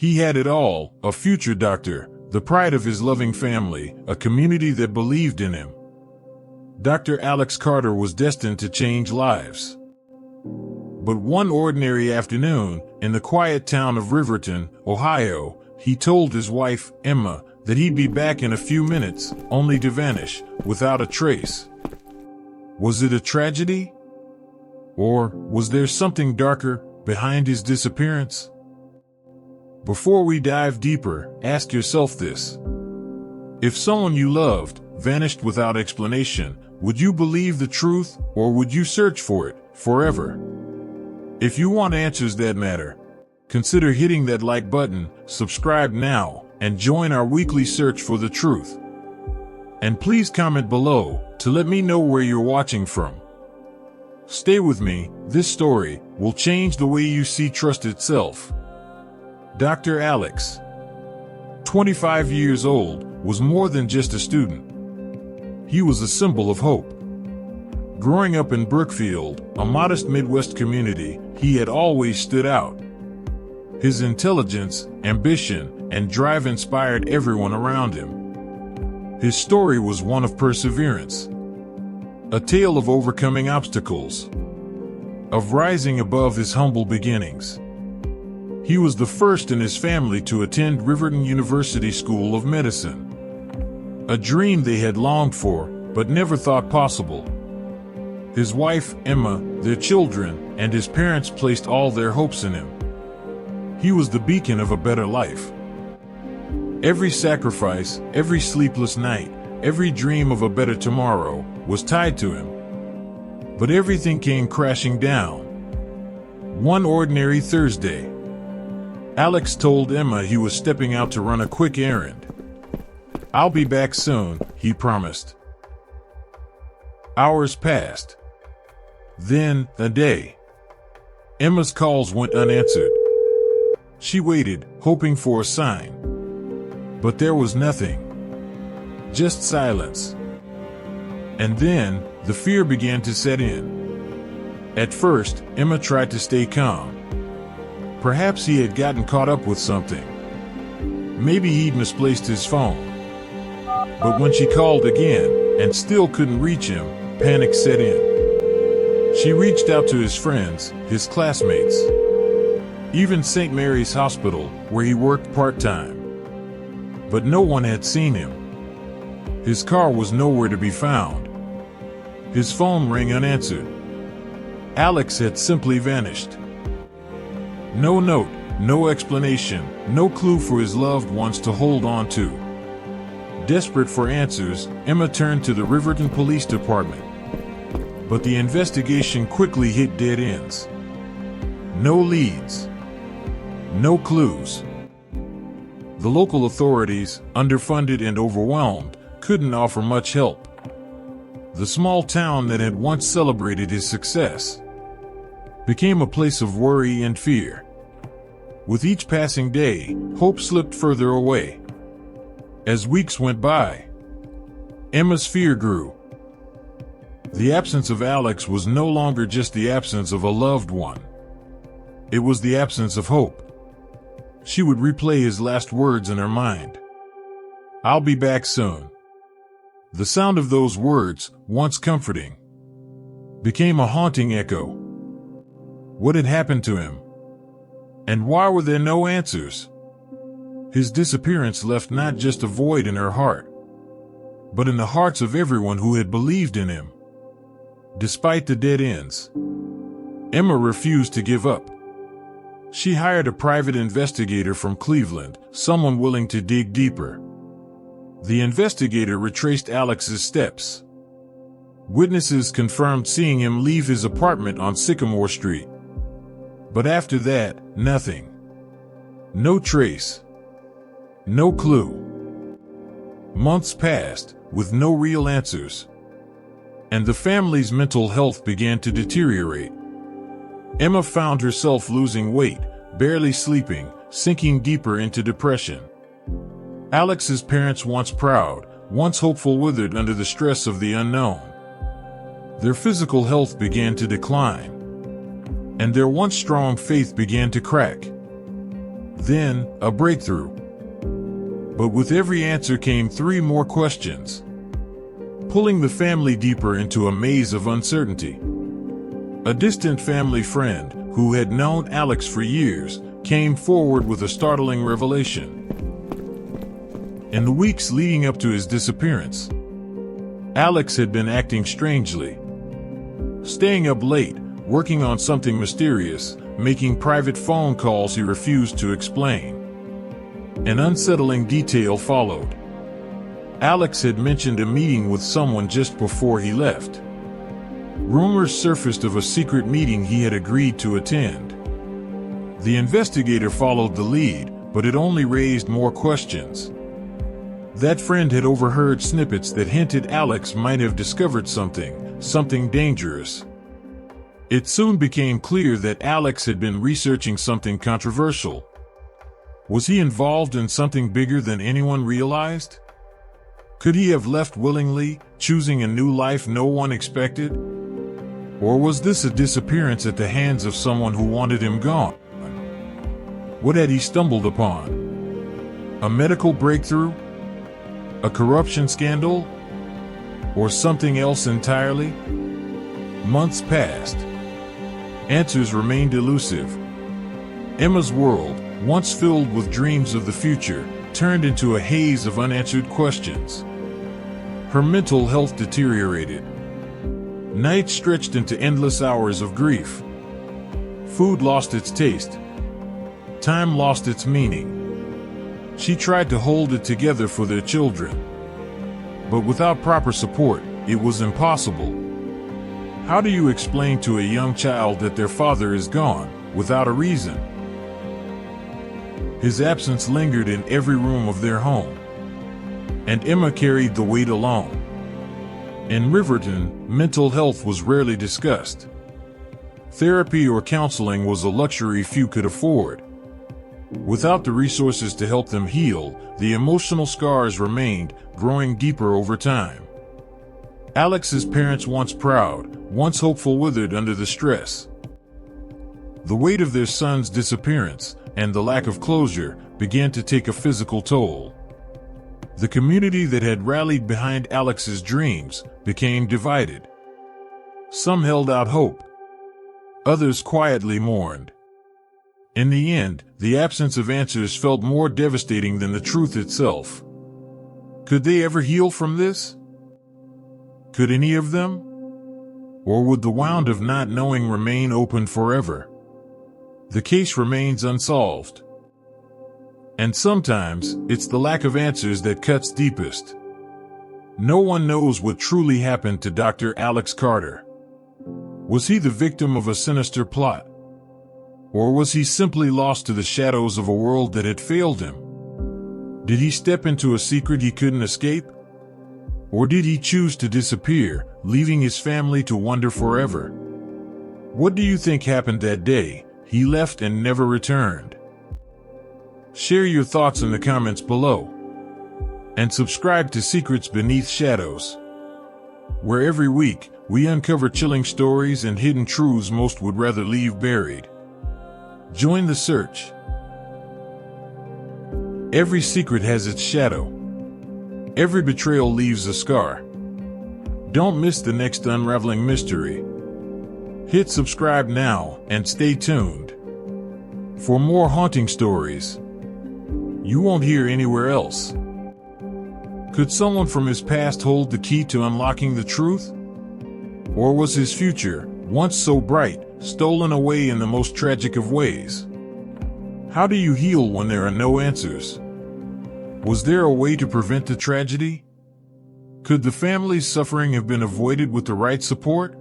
He had it all: a future doctor, the pride of his loving family, a community that believed in him. Dr. Alex Carter was destined to change lives. But one ordinary afternoon, in the quiet town of Riverton, Ohio, he told his wife, Emma, that he'd be back in a few minutes, only to vanish, without a trace. Was it a tragedy? Or was there something darker behind his disappearance? Before we dive deeper, ask yourself this. If someone you loved vanished without explanation, would you believe the truth, or would you search for it forever? If you want answers that matter, consider hitting that like button, subscribe now, and join our weekly search for the truth. And please comment below to let me know where you're watching from. Stay with me, this story will change the way you see trust itself. Dr. Alex, 25 years old, was more than just a student. He was a symbol of hope. Growing up in Brookfield, a modest Midwest community, he had always stood out. His intelligence, ambition, and drive inspired everyone around him. His story was one of perseverance, a tale of overcoming obstacles, of rising above his humble beginnings. He was the first in his family to attend Riverton University School of Medicine, a dream they had longed for, but never thought possible. His wife, Emma, their children, and his parents placed all their hopes in him. He was the beacon of a better life. Every sacrifice, every sleepless night, every dream of a better tomorrow was tied to him. But everything came crashing down. One ordinary Thursday, Alex told Emma he was stepping out to run a quick errand. "I'll be back soon," he promised. Hours passed. Then, a day. Emma's calls went unanswered. She waited, hoping for a sign. But there was nothing. Just silence. And then, the fear began to set in. At first, Emma tried to stay calm. Perhaps he had gotten caught up with something. Maybe he'd misplaced his phone. But when she called again, and still couldn't reach him, panic set in. She reached out to his friends, his classmates, even St. Mary's Hospital, where he worked part-time. But no one had seen him. His car was nowhere to be found. His phone rang unanswered. Alex had simply vanished. No note, no explanation, no clue for his loved ones to hold on to. Desperate for answers, Emma turned to the Riverton Police Department. But the investigation quickly hit dead ends. No leads. No clues. The local authorities, underfunded and overwhelmed, couldn't offer much help. The small town that had once celebrated his success became a place of worry and fear. With each passing day, hope slipped further away. As weeks went by, Emma's fear grew. The absence of Alex was no longer just the absence of a loved one. It was the absence of hope. She would replay his last words in her mind. "I'll be back soon." The sound of those words, once comforting, became a haunting echo. What had happened to him? And why were there no answers? His disappearance left not just a void in her heart, but in the hearts of everyone who had believed in him. Despite the dead ends, Emma refused to give up. She hired a private investigator from Cleveland, someone willing to dig deeper. The investigator retraced Alex's steps. Witnesses confirmed seeing him leave his apartment on Sycamore Street. But after that, nothing. No trace. No clue. Months passed, with no real answers. And the family's mental health began to deteriorate. Emma found herself losing weight, barely sleeping, sinking deeper into depression. Alex's parents, once proud, once hopeful, withered under the stress of the unknown. Their physical health began to decline, and their once strong faith began to crack. Then, a breakthrough. But with every answer came 3 more questions, pulling the family deeper into a maze of uncertainty. A distant family friend, who had known Alex for years, came forward with a startling revelation. In the weeks leading up to his disappearance, Alex had been acting strangely, staying up late, working on something mysterious, making private phone calls he refused to explain. An unsettling detail followed. Alex had mentioned a meeting with someone just before he left. Rumors surfaced of a secret meeting he had agreed to attend. The investigator followed the lead, but it only raised more questions. That friend had overheard snippets that hinted Alex might have discovered something dangerous. It soon became clear that Alex had been researching something controversial. Was he involved in something bigger than anyone realized? Could he have left willingly, choosing a new life no one expected? Or was this a disappearance at the hands of someone who wanted him gone? What had he stumbled upon? A medical breakthrough? A corruption scandal? Or something else entirely? Months passed. Answers remained elusive. Emma's world, once filled with dreams of the future, turned into a haze of unanswered questions. Her mental health deteriorated. Nights stretched into endless hours of grief. Food lost its taste. Time lost its meaning. She tried to hold it together for their children. But without proper support, it was impossible. How do you explain to a young child that their father is gone, without a reason? His absence lingered in every room of their home, and Emma carried the weight alone. In Riverton, mental health was rarely discussed. Therapy or counseling was a luxury few could afford. Without the resources to help them heal, the emotional scars remained, growing deeper over time. Alex's parents, once proud, once hopeful, withered under the stress. The weight of their son's disappearance, and the lack of closure, began to take a physical toll. The community that had rallied behind Alex's dreams became divided. Some held out hope. Others quietly mourned. In the end, the absence of answers felt more devastating than the truth itself. Could they ever heal from this? Could any of them? Or would the wound of not knowing remain open forever? The case remains unsolved. And sometimes, it's the lack of answers that cuts deepest. No one knows what truly happened to Dr. Alex Carter. Was he the victim of a sinister plot? Or was he simply lost to the shadows of a world that had failed him? Did he step into a secret he couldn't escape? Or did he choose to disappear, leaving his family to wonder forever? What do you think happened that day he left and never returned? Share your thoughts in the comments below. And subscribe to Secrets Beneath Shadows, where every week we uncover chilling stories and hidden truths most would rather leave buried. Join the search. Every secret has its shadow. Every betrayal leaves a scar. Don't miss the next unraveling mystery. Hit subscribe now and stay tuned for more haunting stories you won't hear anywhere else. Could someone from his past hold the key to unlocking the truth? Or was his future, once so bright, stolen away in the most tragic of ways? How do you heal when there are no answers? Was there a way to prevent the tragedy? Could the family's suffering have been avoided with the right support?